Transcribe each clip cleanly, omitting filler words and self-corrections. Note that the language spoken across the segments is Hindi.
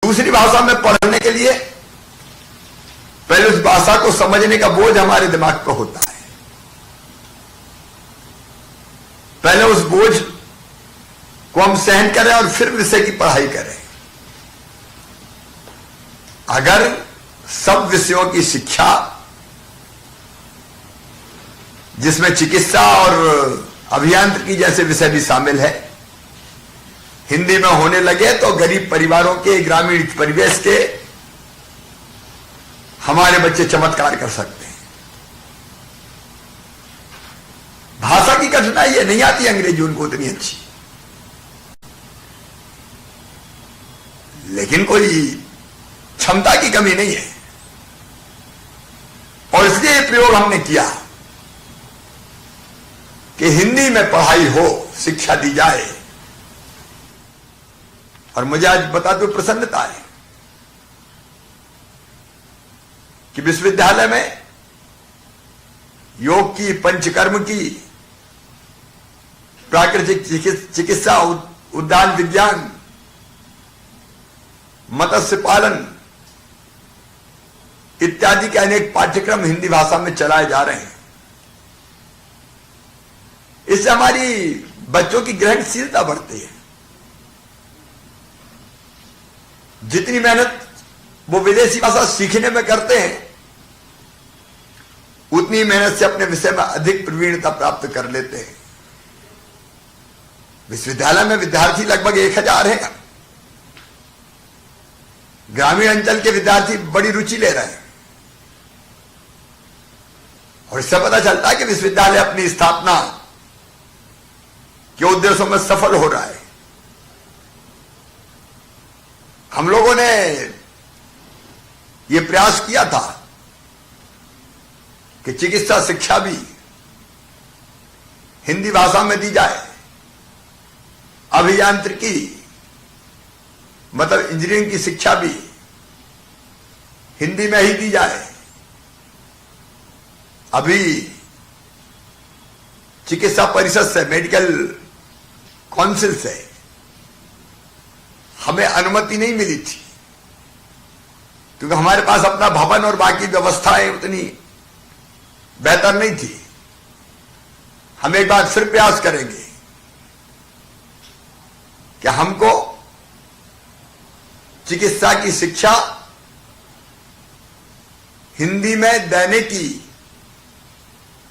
दूसरी भाषा में पढ़ने के लिए पहले उस भाषा को समझने का बोझ हमारे दिमाग पर होता है। पहले उस बोझ को हम सहन करें और फिर विषय की पढ़ाई करें। अगर सब विषयों की शिक्षा, जिसमें चिकित्सा और अभियांत्रिकी जैसे विषय भी शामिल है, हिंदी में होने लगे तो गरीब परिवारों के, ग्रामीण परिवेश के हमारे बच्चे चमत्कार कर सकते हैं। भाषा की कठिनाई है, नहीं आती अंग्रेजी उनको उतनी अच्छी, लेकिन कोई क्षमता की कमी नहीं है। और इसलिए ये प्रयोग हमने किया कि हिंदी में पढ़ाई हो, शिक्षा दी जाए। और मुझे आज बताते हुए प्रसन्नता है कि विश्वविद्यालय में योग की, पंचकर्म की, प्राकृतिक चिकित्सा, उद्यान विज्ञान, मत्स्य पालन इत्यादि के अनेक पाठ्यक्रम हिंदी भाषा में चलाए जा रहे हैं। इससे हमारी बच्चों की ग्रहणशीलता बढ़ती है। जितनी मेहनत वो विदेशी भाषा सीखने में करते हैं, उतनी मेहनत से अपने विषय में अधिक प्रवीणता प्राप्त कर लेते हैं। विश्वविद्यालय में विद्यार्थी लगभग 1000 हैं। ग्रामीण अंचल के विद्यार्थी बड़ी रुचि ले रहे हैं। और इससे पता चलता है कि विश्वविद्यालय अपनी स्थापना के उद्देश्यों में सफल हो रहा है। हम लोगों ने यह प्रयास किया था कि चिकित्सा शिक्षा भी हिंदी भाषा में दी जाए, अभियांत्रिकी मतलब इंजीनियरिंग की शिक्षा भी हिंदी में ही दी जाए। अभी चिकित्सा परिषद से, मेडिकल काउंसिल से हमें अनुमति नहीं मिली थी, क्योंकि हमारे पास अपना भवन और बाकी व्यवस्थाएं उतनी बेहतर नहीं थी। हम एक बार फिर प्रयास करेंगे कि हमको चिकित्सा की शिक्षा हिंदी में देने की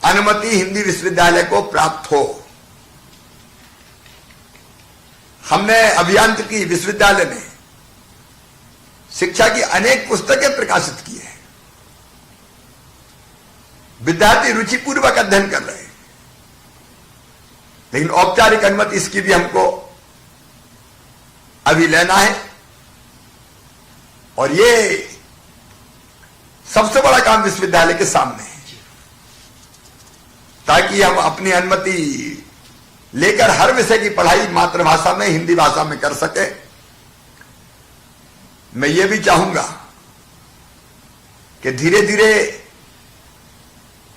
अनुमति हिंदी विश्वविद्यालय को प्राप्त हो। हमने अभियांत्रिकी विश्वविद्यालय में शिक्षा की अनेक पुस्तकें प्रकाशित की हैं। विद्यार्थी रुचिपूर्वक अध्ययन कर रहे हैं, लेकिन औपचारिक अनुमति इसकी भी हमको अभी लेना है। और ये सबसे बड़ा काम विश्वविद्यालय के सामने है, ताकि हम अपनी अनुमति लेकर हर विषय की पढ़ाई मातृभाषा में, हिंदी भाषा में कर सके। मैं ये भी चाहूंगा कि धीरे धीरे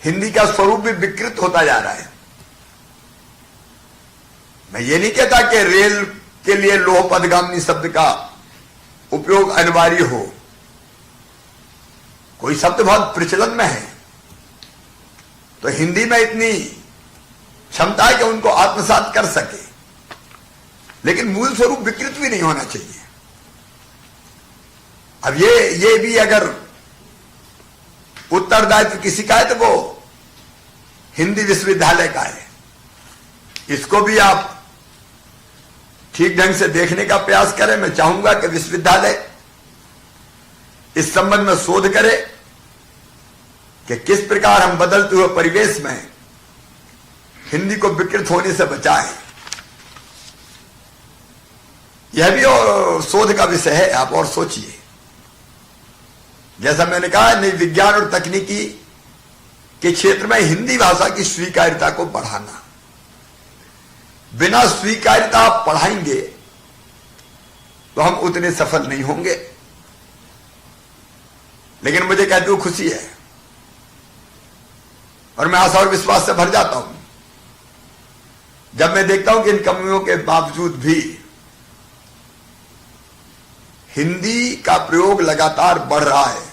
हिंदी का स्वरूप भी विकृत होता जा रहा है। मैं ये नहीं कहता कि रेल के लिए लोह पदगामिनी शब्द का उपयोग अनिवार्य हो। कोई शब्द बहुत प्रचलन में है तो हिंदी में इतनी क्षमता है कि उनको आत्मसात कर सके, लेकिन मूल स्वरूप विकृत भी नहीं होना चाहिए। अब ये भी अगर उत्तरदायित्व किसी का है तो वो हिंदी विश्वविद्यालय का है। इसको भी आप ठीक ढंग से देखने का प्रयास करें। मैं चाहूंगा कि विश्वविद्यालय इस संबंध में शोध करे कि किस प्रकार हम बदलते हुए परिवेश में हिंदी को विकृत होने से बचाएं। यह भी और शोध का विषय है, आप और सोचिए। जैसा मैंने कहा, नई विज्ञान और तकनीकी के क्षेत्र में हिंदी भाषा की स्वीकार्यता को बढ़ाना। बिना स्वीकार्यता आप पढ़ाएंगे तो हम उतने सफल नहीं होंगे। लेकिन मुझे कहते हुए खुशी है और मैं आशा और विश्वास से भर जाता हूं जब मैं देखता हूं कि इन कमियों के बावजूद भी हिंदी का प्रयोग लगातार बढ़ रहा है।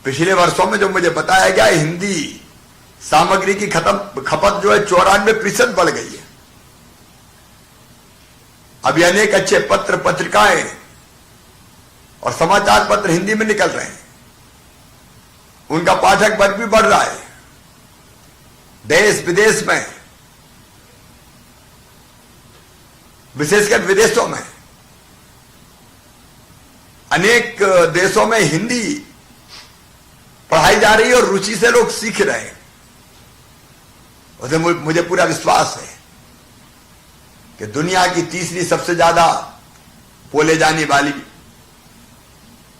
पिछले वर्षों में जो मुझे बताया गया, हिंदी सामग्री की खपत जो है 94% बढ़ गई है। अभी अनेक अच्छे पत्र पत्रिकाएं और समाचार पत्र हिंदी में निकल रहे हैं, उनका पाठक वर्ग भी बढ़ रहा है। देश विदेश में, विशेषकर विदेशों में, अनेक देशों में हिंदी पढ़ाई जा रही है और रुचि से लोग सीख रहे हैं। और मुझे पूरा विश्वास है कि दुनिया की तीसरी सबसे ज्यादा बोले जाने वाली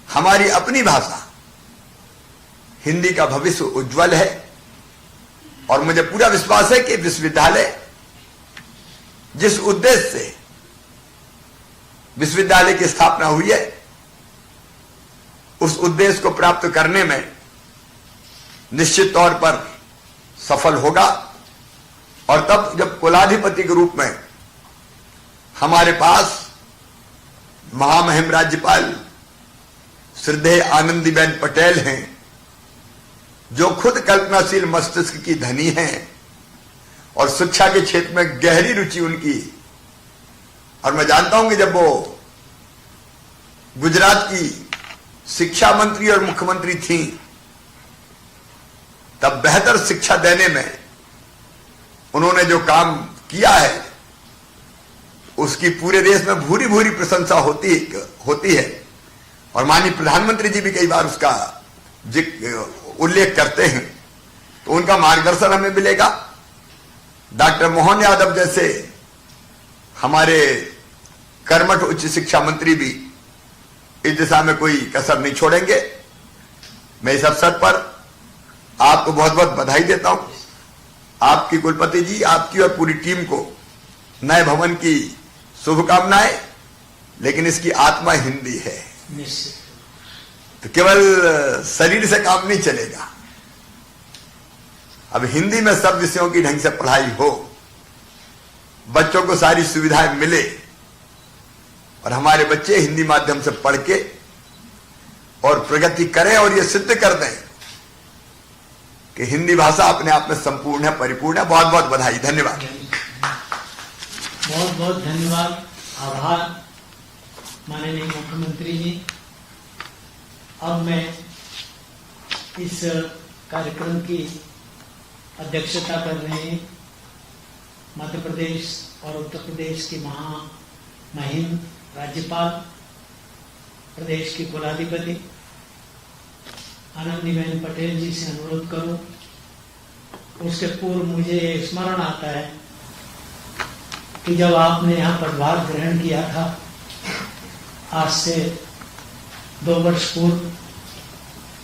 हमारी अपनी भाषा हिंदी का भविष्य उज्जवल है। और मुझे पूरा विश्वास है कि विश्वविद्यालय जिस उद्देश्य से विश्वविद्यालय की स्थापना हुई है, उस उद्देश्य को प्राप्त करने में निश्चित तौर पर सफल होगा। और तब जब कुलाधिपति के रूप में हमारे पास महामहिम राज्यपाल श्रद्धेय आनंदीबेन पटेल हैं, जो खुद कल्पनाशील मस्तिष्क की धनी हैं और शिक्षा के क्षेत्र में गहरी रुचि उनकी। और मैं जानता हूं कि जब वो गुजरात की शिक्षा मंत्री और मुख्यमंत्री थी, तब बेहतर शिक्षा देने में उन्होंने जो काम किया है, उसकी पूरे देश में भूरी भूरी प्रशंसा होती है। और माननीय प्रधानमंत्री जी भी कई बार उसका उल्लेख करते हैं, तो उनका मार्गदर्शन हमें मिलेगा। डॉक्टर मोहन यादव जैसे हमारे कर्मठ उच्च शिक्षा मंत्री भी इस दिशा में कोई कसर नहीं छोड़ेंगे। मैं इस अवसर पर आपको बहुत बहुत बधाई देता हूं, आपकी कुलपति जी, आपकी और पूरी टीम को नए भवन की शुभकामनाएं। लेकिन इसकी आत्मा हिंदी है, तो केवल शरीर से काम नहीं चलेगा। अब हिंदी में सब विषयों की ढंग से पढ़ाई हो, बच्चों को सारी सुविधाएं मिले और हमारे बच्चे हिंदी माध्यम से पढ़ के और प्रगति करें और ये सिद्ध कर दें कि हिंदी भाषा अपने आप में संपूर्ण है, परिपूर्ण है। बहुत बहुत बधाई, धन्यवाद। बहुत बहुत धन्यवाद, आभार माननीय मुख्यमंत्री जी। अब मैं इस कार्यक्रम की अध्यक्षता कर रहे हैं मध्य प्रदेश और उत्तर प्रदेश की महामहिम राज्यपाल, प्रदेश की कुलाधिपति आनंदीबेन पटेल जी से अनुरोध करूं। उसके पूर्व मुझे स्मरण आता है कि जब आपने यहाँ पदभार ग्रहण किया था, आज से 2 वर्ष पूर्व,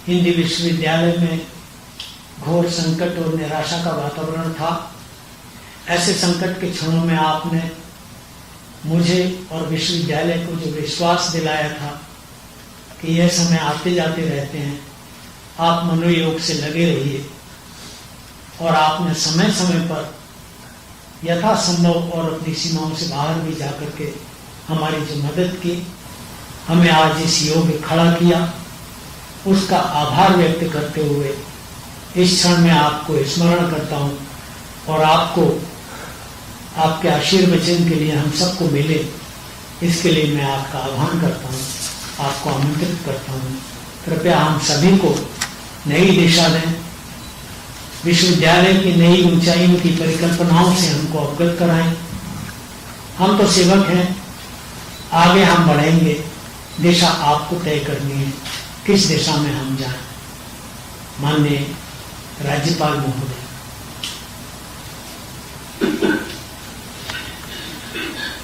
हिंदी विश्वविद्यालय में घोर संकट और निराशा का वातावरण था। ऐसे संकट के क्षणों में आपने मुझे और विश्वविद्यालय को जो विश्वास दिलाया था कि यह समय आते जाते रहते हैं, आप मनोयोग से लगे रहिए। और आपने समय समय पर यथासंभव और अपनी सीमाओं से बाहर भी जाकर के हमारी जो मदद की, हमें आज इस योग्य खड़ा किया, उसका आभार व्यक्त करते हुए इस क्षण में आपको स्मरण करता हूं और आपको आपके आशीर्वचन के लिए हम सबको मिले, इसके लिए मैं आपका आह्वान करता हूं, आपको आमंत्रित करता हूं। कृपया हम सभी को नई दिशा दें, विश्वविद्यालय की नई ऊंचाइयों की परिकल्पनाओं से हमको अवगत कराएं। हम तो सेवक हैं, आगे हम बढ़ेंगे, दिशा आपको तय करनी है, किस दिशा में हम जाएं। माननीय राज्यपाल महोदय।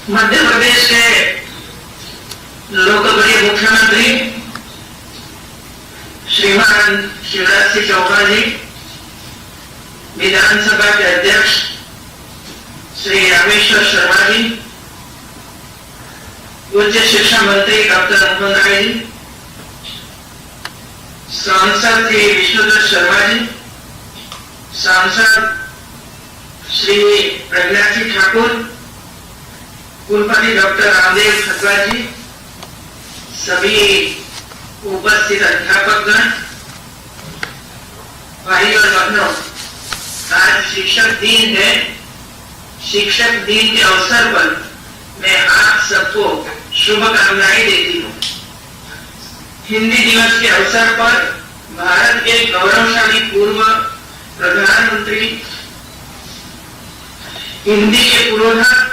मध्य प्रदेश के लोकप्रिय मुख्यमंत्री श्रीमान शिवराज सिंह चौहान जी, विधानसभा के अध्यक्ष श्री रामेश्वर शर्मा जी, उच्च शिक्षा मंत्री डॉक्टर मोहन राय जी, सांसद श्री विष्णुदत्त शर्मा जी, सांसद श्री प्रज्ञा सिंह ठाकुर, कुलपति डॉक्टर रामदेव खतवा जी, सभी उपस्थित अध्यापकगण, भाई और बहनों, आज शिक्षक दिन है। शिक्षक दिन के अवसर पर मैं आप सबको शुभकामनाएं देती हूँ। हिंदी दिवस के अवसर पर भारत के गौरवशाली पूर्व प्रधानमंत्री, हिंदी के पुरोधा